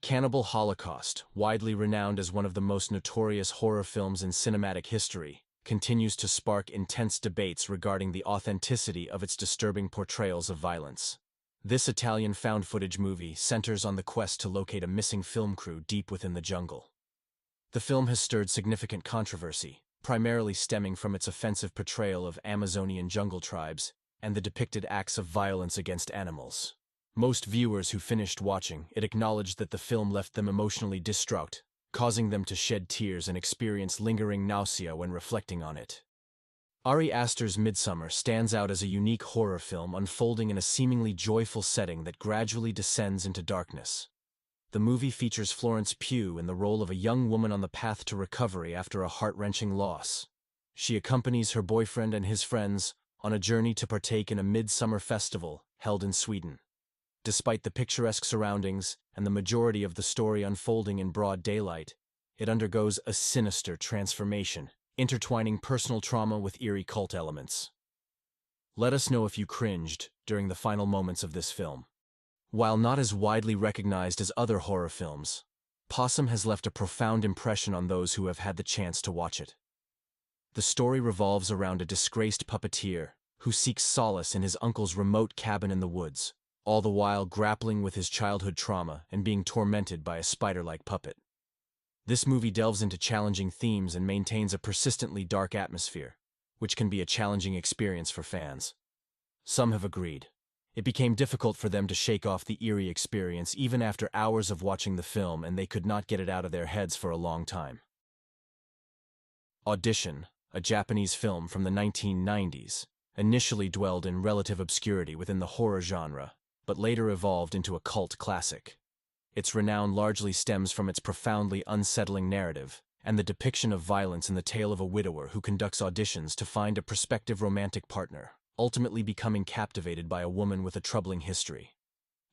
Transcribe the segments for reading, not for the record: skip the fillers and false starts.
Cannibal Holocaust, widely renowned as one of the most notorious horror films in cinematic history, continues to spark intense debates regarding the authenticity of its disturbing portrayals of violence. This Italian found-footage movie centers on the quest to locate a missing film crew deep within the jungle. The film has stirred significant controversy, primarily stemming from its offensive portrayal of Amazonian jungle tribes and the depicted acts of violence against animals. Most viewers who finished watching it acknowledged that the film left them emotionally distraught, causing them to shed tears and experience lingering nausea when reflecting on it. Ari Aster's Midsummer stands out as a unique horror film unfolding in a seemingly joyful setting that gradually descends into darkness. The movie features Florence Pugh in the role of a young woman on the path to recovery after a heart-wrenching loss. She accompanies her boyfriend and his friends on a journey to partake in a midsummer festival held in Sweden. Despite the picturesque surroundings and the majority of the story unfolding in broad daylight, it undergoes a sinister transformation, intertwining personal trauma with eerie cult elements. Let us know if you cringed during the final moments of this film. While not as widely recognized as other horror films, Possum has left a profound impression on those who have had the chance to watch it. The story revolves around a disgraced puppeteer who seeks solace in his uncle's remote cabin in the woods, all the while grappling with his childhood trauma and being tormented by a spider-like puppet. This movie delves into challenging themes and maintains a persistently dark atmosphere, which can be a challenging experience for fans. Some have agreed. It became difficult for them to shake off the eerie experience even after hours of watching the film, and they could not get it out of their heads for a long time. Audition, a Japanese film from the 1990s, initially dwelled in relative obscurity within the horror genre, but later evolved into a cult classic. Its renown largely stems from its profoundly unsettling narrative and the depiction of violence in the tale of a widower who conducts auditions to find a prospective romantic partner, ultimately becoming captivated by a woman with a troubling history.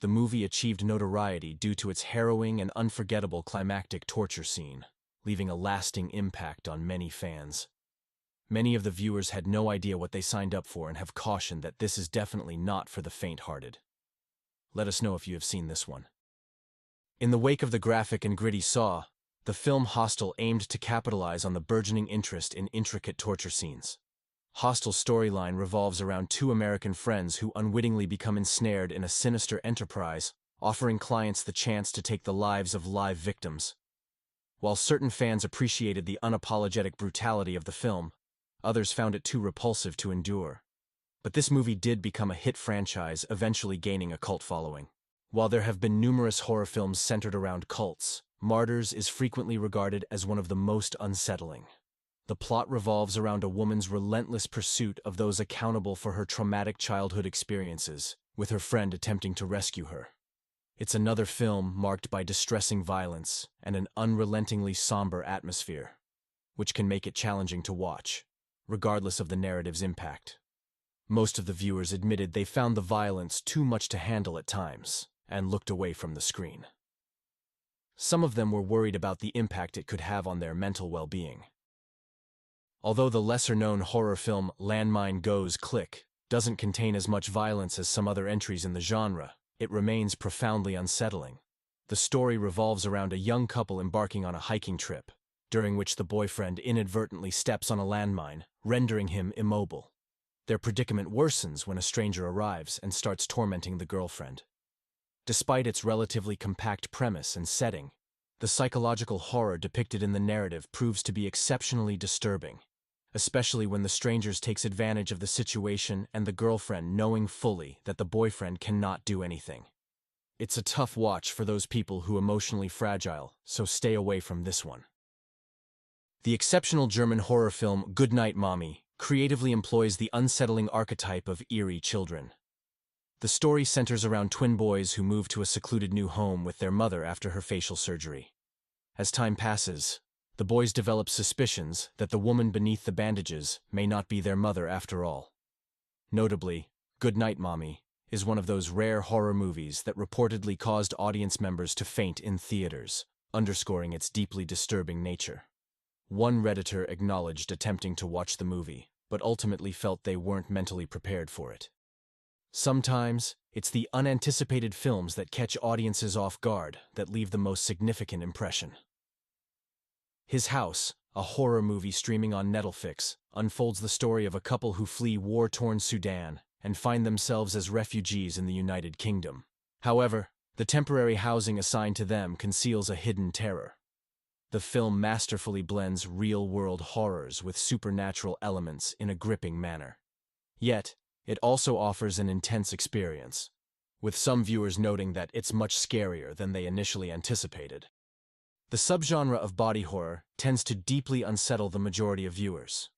The movie achieved notoriety due to its harrowing and unforgettable climactic torture scene, leaving a lasting impact on many fans. Many of the viewers had no idea what they signed up for and have cautioned that this is definitely not for the faint-hearted. Let us know if you have seen this one. In the wake of the graphic and gritty Saw, the film Hostel aimed to capitalize on the burgeoning interest in intricate torture scenes. Hostel's storyline revolves around two American friends who unwittingly become ensnared in a sinister enterprise, offering clients the chance to take the lives of live victims. While certain fans appreciated the unapologetic brutality of the film, others found it too repulsive to endure. But this movie did become a hit franchise, eventually gaining a cult following. While there have been numerous horror films centered around cults, Martyrs is frequently regarded as one of the most unsettling. The plot revolves around a woman's relentless pursuit of those accountable for her traumatic childhood experiences, with her friend attempting to rescue her. It's another film marked by distressing violence and an unrelentingly somber atmosphere, which can make it challenging to watch, regardless of the narrative's impact. Most of the viewers admitted they found the violence too much to handle at times and looked away from the screen. Some of them were worried about the impact it could have on their mental well-being. Although the lesser-known horror film Landmine Goes Click doesn't contain as much violence as some other entries in the genre, it remains profoundly unsettling. The story revolves around a young couple embarking on a hiking trip, during which the boyfriend inadvertently steps on a landmine, rendering him immobile. Their predicament worsens when a stranger arrives and starts tormenting the girlfriend. Despite its relatively compact premise and setting, the psychological horror depicted in the narrative proves to be exceptionally disturbing, especially when the stranger takes advantage of the situation and the girlfriend knowing fully that the boyfriend cannot do anything. It's a tough watch for those people who are emotionally fragile, so stay away from this one. The exceptional German horror film Goodnight Mommy creatively employs the unsettling archetype of eerie children. The story centers around twin boys who move to a secluded new home with their mother after her facial surgery. As time passes, the boys develop suspicions that the woman beneath the bandages may not be their mother after all. Notably, Goodnight Mommy is one of those rare horror movies that reportedly caused audience members to faint in theaters, underscoring its deeply disturbing nature. One Redditor acknowledged attempting to watch the movie, but ultimately felt they weren't mentally prepared for it. Sometimes, it's the unanticipated films that catch audiences off guard that leave the most significant impression. His House, a horror movie streaming on Netflix, unfolds the story of a couple who flee war-torn Sudan and find themselves as refugees in the United Kingdom. However, the temporary housing assigned to them conceals a hidden terror. The film masterfully blends real-world horrors with supernatural elements in a gripping manner. Yet, it also offers an intense experience, with some viewers noting that it's much scarier than they initially anticipated. The subgenre of body horror tends to deeply unsettle the majority of viewers.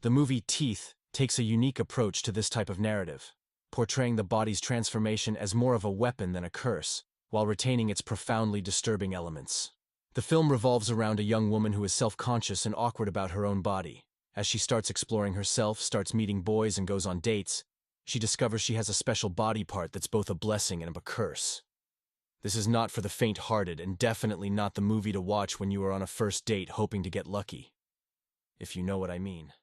The movie Teeth takes a unique approach to this type of narrative, portraying the body's transformation as more of a weapon than a curse, while retaining its profoundly disturbing elements. The film revolves around a young woman who is self-conscious and awkward about her own body. As she starts exploring herself, starts meeting boys, and goes on dates, she discovers she has a special body part that's both a blessing and a curse. This is not for the faint-hearted, and definitely not the movie to watch when you are on a first date hoping to get lucky. If you know what I mean.